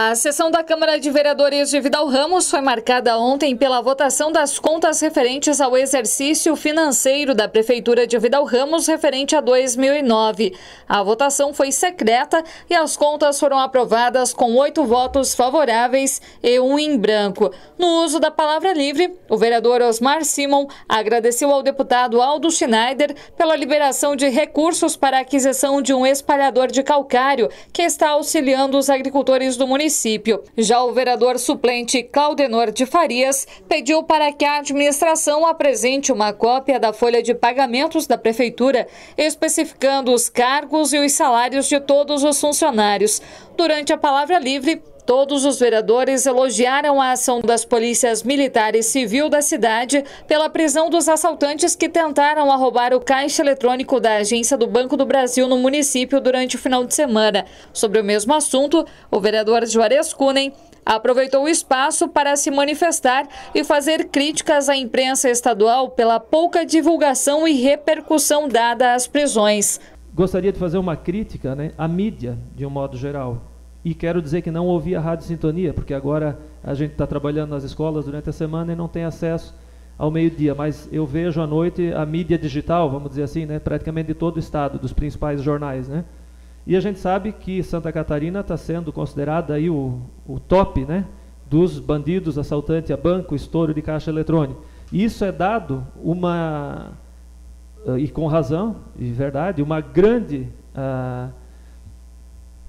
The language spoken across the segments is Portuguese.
A sessão da Câmara de Vereadores de Vidal Ramos foi marcada ontem pela votação das contas referentes ao exercício financeiro da Prefeitura de Vidal Ramos referente a 2009. A votação foi secreta e as contas foram aprovadas com 8 votos favoráveis e 1 em branco. No uso da palavra livre, o vereador Osmar Simon agradeceu ao deputado Aldo Schneider pela liberação de recursos para a aquisição de um espalhador de calcário que está auxiliando os agricultores do município. Já o vereador suplente Claudenor de Farias pediu para que a administração apresente uma cópia da folha de pagamentos da prefeitura, especificando os cargos e os salários de todos os funcionários. Durante a palavra livre, todos os vereadores elogiaram a ação das polícias militar e civil da cidade pela prisão dos assaltantes que tentaram roubar o caixa eletrônico da agência do Banco do Brasil no município durante o final de semana. Sobre o mesmo assunto, o vereador Juarez Kunen aproveitou o espaço para se manifestar e fazer críticas à imprensa estadual pela pouca divulgação e repercussão dada às prisões. Gostaria de fazer uma crítica, à mídia, de um modo geral. E quero dizer que não ouvi a Rádio Sintonia, porque agora a gente está trabalhando nas escolas durante a semana e não tem acesso ao meio-dia. Mas eu vejo à noite a mídia digital, vamos dizer assim, praticamente de todo o estado, dos principais jornais. E a gente sabe que Santa Catarina está sendo considerada aí o top dos bandidos assaltantes a banco, estouro de caixa eletrônico. E isso é dado e com razão, e verdade, uma grande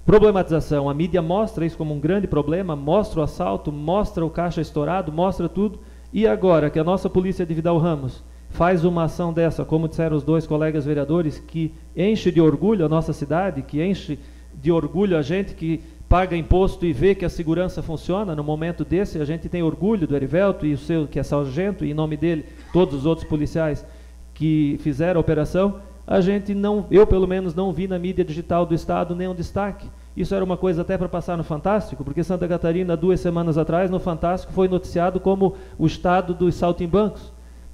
problematização. A mídia mostra isso como um grande problema, mostra o assalto, mostra o caixa estourado, mostra tudo. E agora que a nossa polícia de Vidal Ramos faz uma ação dessa, como disseram os 2 colegas vereadores, que enche de orgulho a nossa cidade, que enche de orgulho a gente que paga imposto e vê que a segurança funciona no momento desse. A gente tem orgulho do Erivelto e o seu, que é sargento, e em nome dele todos os outros policiais que fizeram a operação. A gente não, eu pelo menos não vi na mídia digital do estado nenhum destaque. Isso era uma coisa até para passar no Fantástico, porque Santa Catarina, 2 semanas atrás, no Fantástico, foi noticiado como o estado dos saltimbancos.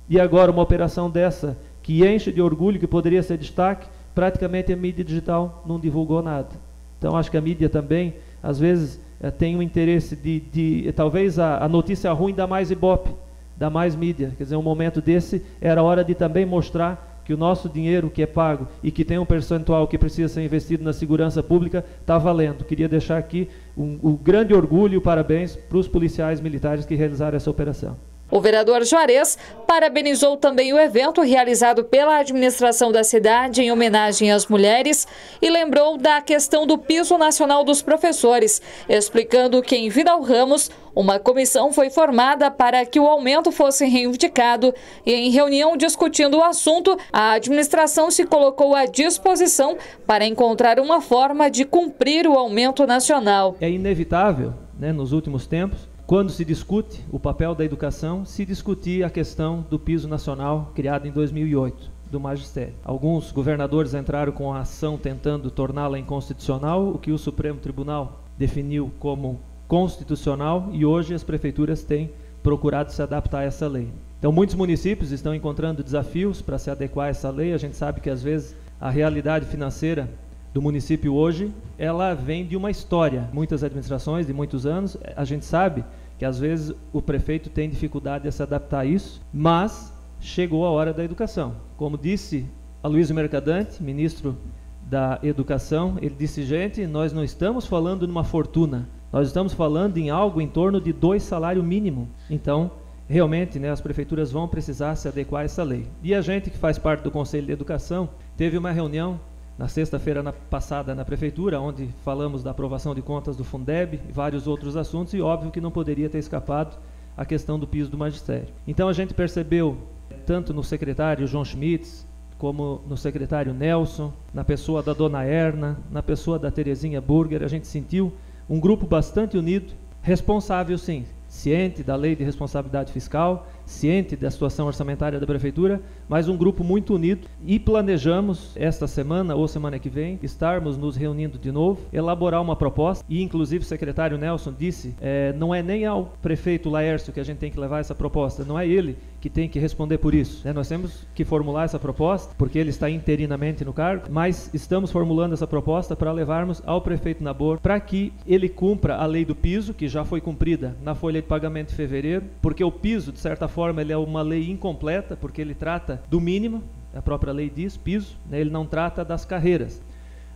E agora uma operação dessa, que enche de orgulho, que poderia ser destaque, praticamente a mídia digital não divulgou nada. Então acho que a mídia também, às vezes, tem um interesse de talvez a notícia ruim dá mais ibope, dá mais mídia. Quer dizer, um momento desse era hora de também mostrar que o nosso dinheiro que é pago e que tem um percentual que precisa ser investido na segurança pública está valendo. Queria deixar aqui um grande orgulho e parabéns para os policiais militares que realizaram essa operação. O vereador Juarez parabenizou também o evento realizado pela administração da cidade em homenagem às mulheres e lembrou da questão do piso nacional dos professores, explicando que em Vidal Ramos uma comissão foi formada para que o aumento fosse reivindicado e em reunião discutindo o assunto, a administração se colocou à disposição para encontrar uma forma de cumprir o aumento nacional. É inevitável, nos últimos tempos, quando se discute o papel da educação, se discutir a questão do piso nacional criado em 2008, do magistério. Alguns governadores entraram com a ação tentando torná-la inconstitucional, o que o Supremo Tribunal definiu como constitucional, e hoje as prefeituras têm procurado se adaptar a essa lei. Então muitos municípios estão encontrando desafios para se adequar a essa lei. A gente sabe que às vezes a realidade financeira do município hoje, ela vem de uma história. Muitas administrações de muitos anos, a gente sabe que às vezes o prefeito tem dificuldade de se adaptar a isso, mas chegou a hora da educação. Como disse Aloysio Mercadante, ministro da Educação, ele disse, gente, nós não estamos falando de uma fortuna, nós estamos falando em algo em torno de 2 salários mínimos. Então, realmente, as prefeituras vão precisar se adequar a essa lei. E a gente que faz parte do Conselho de Educação, teve uma reunião na sexta-feira passada na prefeitura, onde falamos da aprovação de contas do Fundeb e vários outros assuntos, e óbvio que não poderia ter escapado a questão do piso do magistério. Então a gente percebeu, tanto no secretário João Schmitz, como no secretário Nelson, na pessoa da dona Erna, na pessoa da Terezinha Burger, a gente sentiu um grupo bastante unido, responsável sim ciente da lei de responsabilidade fiscal, ciente da situação orçamentária da Prefeitura, mas um grupo muito unido, e planejamos esta semana ou semana que vem estarmos nos reunindo de novo, elaborar uma proposta, e inclusive o secretário Nelson disse, não é nem ao prefeito Laércio que a gente tem que levar essa proposta, não é ele que tem que responder por isso, né? Nós temos que formular essa proposta, porque ele está interinamente no cargo, mas estamos formulando essa proposta para levarmos ao prefeito Nabor, para que ele cumpra a lei do piso, que já foi cumprida na folha de pagamento de fevereiro, porque o piso, de certa forma, ele é uma lei incompleta, porque ele trata do mínimo, a própria lei diz, piso, né? Ele não trata das carreiras.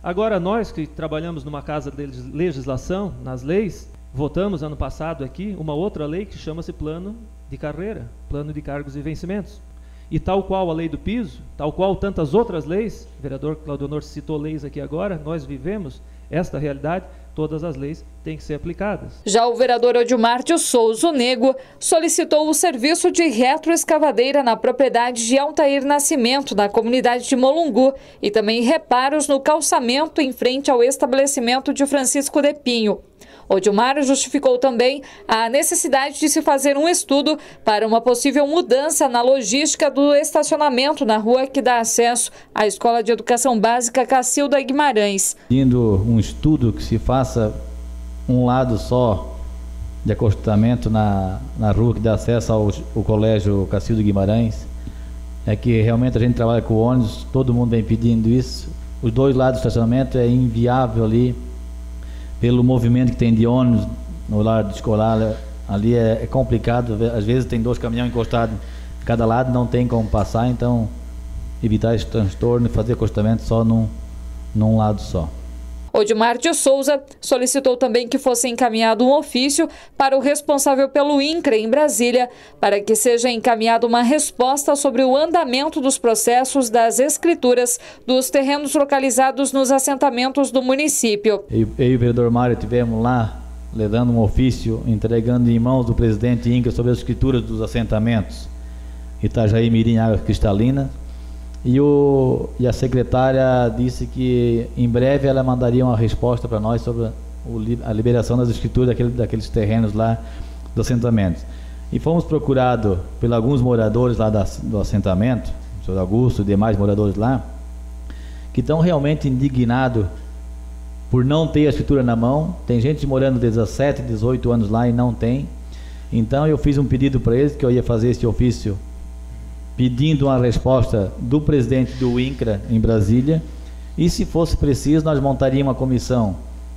Agora, nós que trabalhamos numa casa de legislação, nas leis, votamos ano passado aqui uma outra lei que chama-se plano de carreira, plano de cargos e vencimentos. E tal qual a lei do piso, tal qual tantas outras leis, o vereador Claudionor citou leis aqui agora, nós vivemos esta realidade, todas as leis têm que ser aplicadas. Já o vereador Odilmar de Souza Nego solicitou o serviço de retroescavadeira na propriedade de Altair Nascimento, na comunidade de Molungu, e também reparos no calçamento em frente ao estabelecimento de Francisco de Pinho. Odilmar justificou também a necessidade de se fazer um estudo para uma possível mudança na logística do estacionamento na rua que dá acesso à Escola de Educação Básica Cacilda Guimarães. Indo um estudo que se faça um lado só de acostamento na rua que dá acesso ao Colégio Cacilda Guimarães, é que realmente a gente trabalha com ônibus, todo mundo vem pedindo isso. Os dois lados do estacionamento é inviável ali, pelo movimento que tem de ônibus no lado escolar, ali é complicado, às vezes tem 2 caminhões encostados de cada lado, não tem como passar, então evitar esse transtorno e fazer acostamento só num lado só. Odilmar de Souza solicitou também que fosse encaminhado um ofício para o responsável pelo INCRA em Brasília, para que seja encaminhada uma resposta sobre o andamento dos processos das escrituras dos terrenos localizados nos assentamentos do município. Eu e o vereador Mário estivemos lá, levando um ofício, entregando em mãos do presidente INCRA sobre as escrituras dos assentamentos Itajaí, Mirim, Águas Cristalinas. E a secretária disse que em breve ela mandaria uma resposta para nós sobre a liberação das escrituras daqueles terrenos lá do assentamento. E fomos procurados por alguns moradores lá do assentamento, o senhor Augusto e demais moradores lá, que estão realmente indignados por não ter a escritura na mão. Tem gente morando 17, 18 anos lá e não tem. Então eu fiz um pedido para eles, que eu ia fazer esse ofício pedindo uma resposta do presidente do INCRA em Brasília, e se fosse preciso nós montaríamos uma comissão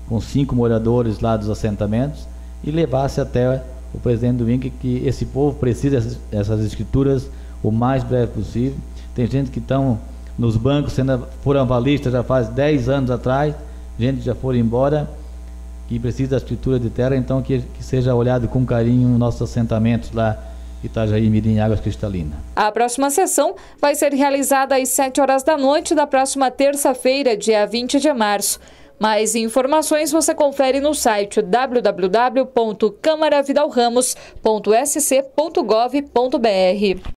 com 5 moradores lá dos assentamentos e levasse até o presidente do INCRA, que esse povo precisa dessas escrituras o mais breve possível. Tem gente que estão nos bancos, foram avalistas já faz 10 anos atrás, gente que já foram embora, que precisa da escritura de terra, então que seja olhado com carinho nos nossos assentamentos lá Itajaí, Mirim, Águas Cristalinas. A próxima sessão vai ser realizada às 7 horas da noite da próxima terça-feira, dia 20 de março. Mais informações você confere no site www.camaravidalramos.sc.gov.br.